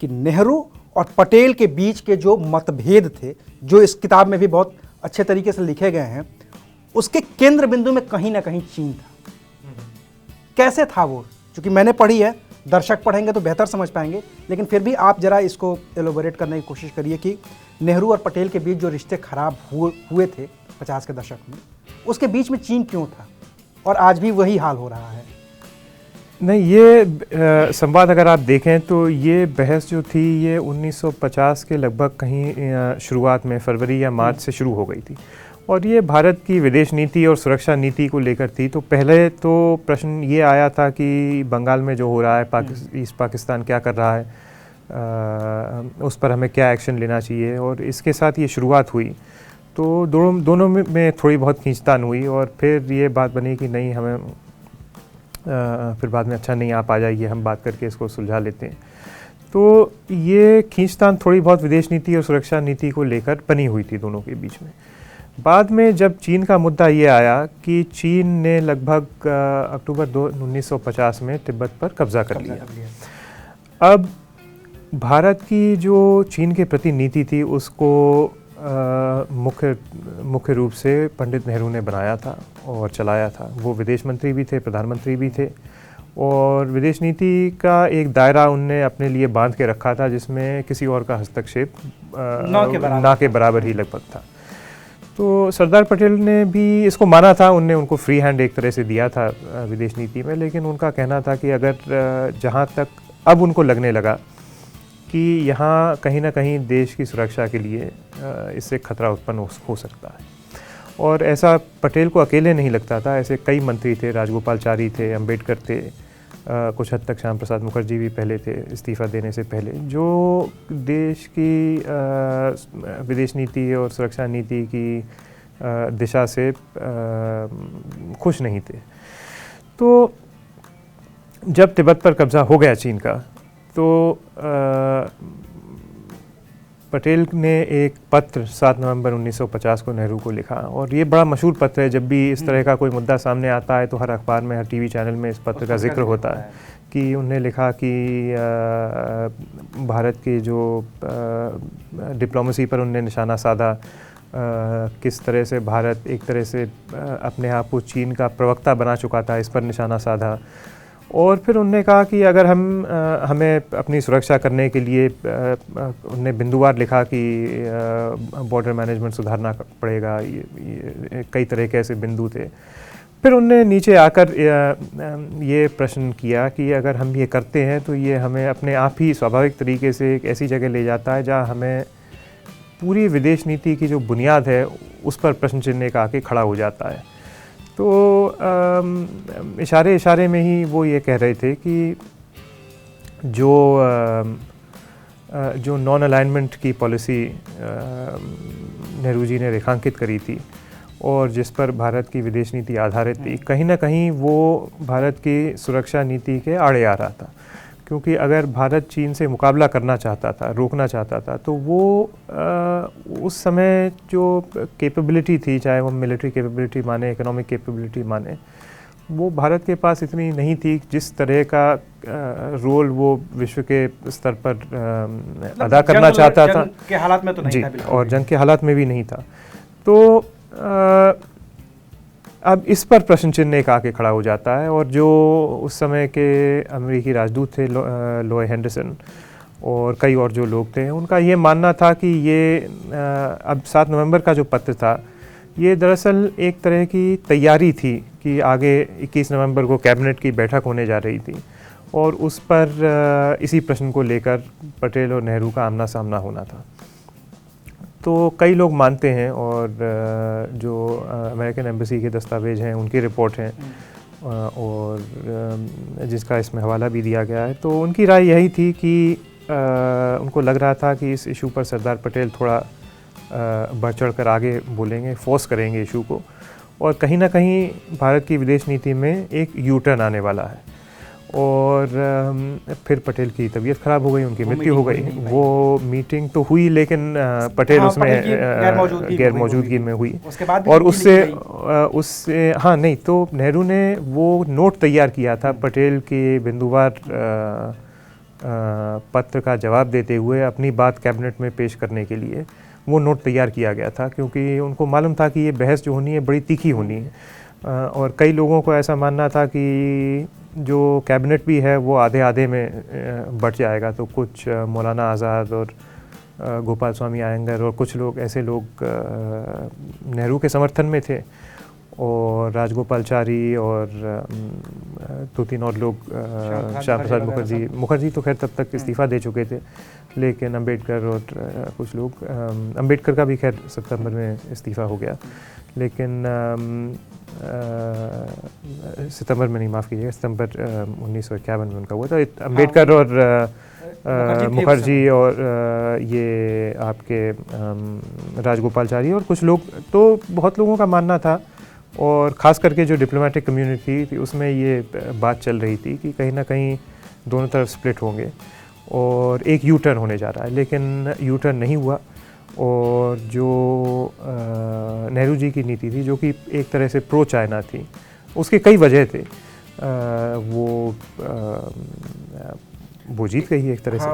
कि नेहरू और पटेल के बीच के जो मतभेद थे, जो इस किताब में भी बहुत अच्छे तरीके से लिखे गए हैं, उसके केंद्र बिंदु में कहीं ना कहीं चीन था। कैसे था वो? क्योंकि मैंने पढ़ी है, दर्शक पढ़ेंगे तो बेहतर समझ पाएंगे, लेकिन फिर भी आप जरा इसको एलोबोरेट करने की कोशिश करिए कि नेहरू और पटेल के बीच जो रिश्ते खराब हुए थे 50 के दशक में, उसके बीच में चीन क्यों था और आज भी वही हाल हो रहा है? नहीं, ये संवाद अगर आप देखें तो ये बहस जो थी ये 1950 के लगभग कहीं शुरुआत में फरवरी या मार्च से शुरू हो गई थी और ये भारत की विदेश नीति और सुरक्षा नीति को लेकर थी। तो पहले तो प्रश्न ये आया था कि बंगाल में जो हो रहा है, ईस्ट पाकिस्तान क्या कर रहा है, उस पर हमें क्या एक्शन लेना चाहिए, और इसके साथ ये शुरुआत हुई। तो दोनों में थोड़ी बहुत खींचतान हुई और फिर ये बात बनी कि नहीं, हमें फिर बाद में अच्छा नहीं, आप आ जाइए, हम बात करके इसको सुलझा लेते हैं। तो ये खींचतान थोड़ी बहुत विदेश नीति और सुरक्षा नीति को लेकर बनी हुई थी दोनों के बीच में। बाद में जब चीन का मुद्दा ये आया कि चीन ने लगभग अक्टूबर 1950 में तिब्बत पर कब्जा कर लिया। अब भारत की जो चीन के प्रति नीति थी उसको मुख्य रूप से पंडित नेहरू ने बनाया था और चलाया था। वो विदेश मंत्री भी थे, प्रधानमंत्री भी थे, और विदेश नीति का एक दायरा उनने अपने लिए बांध के रखा था जिसमें किसी और का हस्तक्षेप ना के बराबर ही लगभग था। तो सरदार पटेल ने भी इसको माना था, उनको फ्री हैंड एक तरह से दिया था विदेश नीति में, लेकिन उनका कहना था कि अगर जहाँ तक अब उनको लगने लगा कि यहाँ कहीं ना कहीं देश की सुरक्षा के लिए इससे खतरा उत्पन्न हो सकता है। और ऐसा पटेल को अकेले नहीं लगता था, ऐसे कई मंत्री थे, राजगोपालचारी थे, अंबेडकर थे, कुछ हद तक श्याम प्रसाद मुखर्जी भी पहले थे इस्तीफ़ा देने से पहले, जो देश की विदेश नीति और सुरक्षा नीति की दिशा से खुश नहीं थे। तो जब तिब्बत पर कब्ज़ा हो गया चीन का, तो पटेल ने एक पत्र 7 नवंबर 1950 को नेहरू को लिखा, और ये बड़ा मशहूर पत्र है। जब भी इस तरह का कोई मुद्दा सामने आता है तो हर अखबार में, हर टीवी चैनल में इस पत्र का जिक्र होता है कि उन्होंने लिखा कि भारत की जो डिप्लोमेसी पर उन्होंने निशाना साधा, किस तरह से भारत एक तरह से अपने आप को चीन का प्रवक्ता बना चुका था, इस पर निशाना साधा। और फिर उन्होंने कहा कि अगर हमें अपनी सुरक्षा करने के लिए, उन्होंने बिंदुवार लिखा कि बॉर्डर मैनेजमेंट सुधारना पड़ेगा, ये कई तरह के ऐसे बिंदु थे। फिर उन्होंने नीचे आकर ये प्रश्न किया कि अगर हम ये करते हैं तो ये हमें अपने आप ही स्वाभाविक तरीके से एक ऐसी जगह ले जाता है जहाँ हमें पूरी विदेश नीति की जो बुनियाद है उस पर प्रश्न चिन्ह का आके खड़ा हो जाता है। तो इशारे में ही वो ये कह रहे थे कि जो नॉन अलाइनमेंट की पॉलिसी नेहरू जी ने रेखांकित करी थी और जिस पर भारत की विदेश नीति आधारित थी, कहीं ना कहीं वो भारत की सुरक्षा नीति के आड़े आ रहा था। क्योंकि अगर भारत चीन से मुकाबला करना चाहता था, रोकना चाहता था, तो वो उस समय जो कैपेबिलिटी थी, चाहे वो मिलिट्री कैपेबिलिटी माने, इकोनॉमिक कैपेबिलिटी माने, वो भारत के पास इतनी नहीं थी जिस तरह का रोल वो विश्व के स्तर पर अदा करना चाहता था। जंग के हालात में तो नहीं जी, था, और जंग के हालात में भी नहीं था। तो अब इस पर प्रश्न चिन्ह एक आके खड़ा हो जाता है। और जो उस समय के अमेरिकी राजदूत थे लॉय हेंडरसन और कई और जो लोग थे, उनका ये मानना था कि ये अब 7 नवंबर का जो पत्र था, ये दरअसल एक तरह की तैयारी थी कि आगे 21 नवंबर को कैबिनेट की बैठक होने जा रही थी और उस पर इसी प्रश्न को लेकर पटेल और नेहरू का आमना सामना होना था। तो कई लोग मानते हैं, और जो अमेरिकन एम्बेसी के दस्तावेज हैं उनकी रिपोर्ट हैं और जिसका इसमें हवाला भी दिया गया है, तो उनकी राय यही थी कि उनको लग रहा था कि इस इशू पर सरदार पटेल थोड़ा बढ़ चढ़ कर आगे बोलेंगे, फोर्स करेंगे इशू को, और कहीं ना कहीं भारत की विदेश नीति में एक यू टर्न आने वाला है। और फिर पटेल की तबीयत ख़राब हो गई, उनकी मृत्यु हो गई। वो मीटिंग तो हुई लेकिन पटेल उसमें गैर मौजूदगी में हुई। और उससे हाँ नहीं, तो नेहरू ने वो नोट तैयार किया था पटेल के बिंदुवार पत्र का जवाब देते हुए अपनी बात कैबिनेट में पेश करने के लिए वो नोट तैयार किया गया था, क्योंकि उनको मालूम था कि ये बहस जो होनी है बड़ी तीखी होनी है। और कई लोगों को ऐसा मानना था कि जो कैबिनेट भी है वो आधे आधे में बट जाएगा। तो कुछ मौलाना आज़ाद और गोपाल स्वामी आयंगर और कुछ लोग ऐसे लोग नेहरू के समर्थन में थे, और राजगोपालचारी और 2-3 और लोग, श्याम प्रसाद मुखर्जी तो खैर तब तक इस्तीफ़ा दे चुके थे, लेकिन अंबेडकर और कुछ लोग, अंबेडकर का भी खैर सितंबर में इस्तीफ़ा हो गया, लेकिन सितंबर में नहीं, माफ़ कीजिएगा, सितंबर 1951 में उनका हुआ था। अंबेडकर और मुखर्जी और ये आपके राजगोपालचारी और कुछ लोग, तो बहुत लोगों का मानना था, और ख़ास करके जो डिप्लोमेटिक कम्युनिटी थी उसमें ये बात चल रही थी कि कहीं ना कहीं दोनों तरफ स्प्लिट होंगे और एक यू टर्न होने जा रहा है। लेकिन यू टर्न नहीं हुआ, और जो नेहरू जी की नीति थी जो कि एक तरह से प्रो चाइना थी, उसके कई वजह थे, वो जीत गई एक तरह से।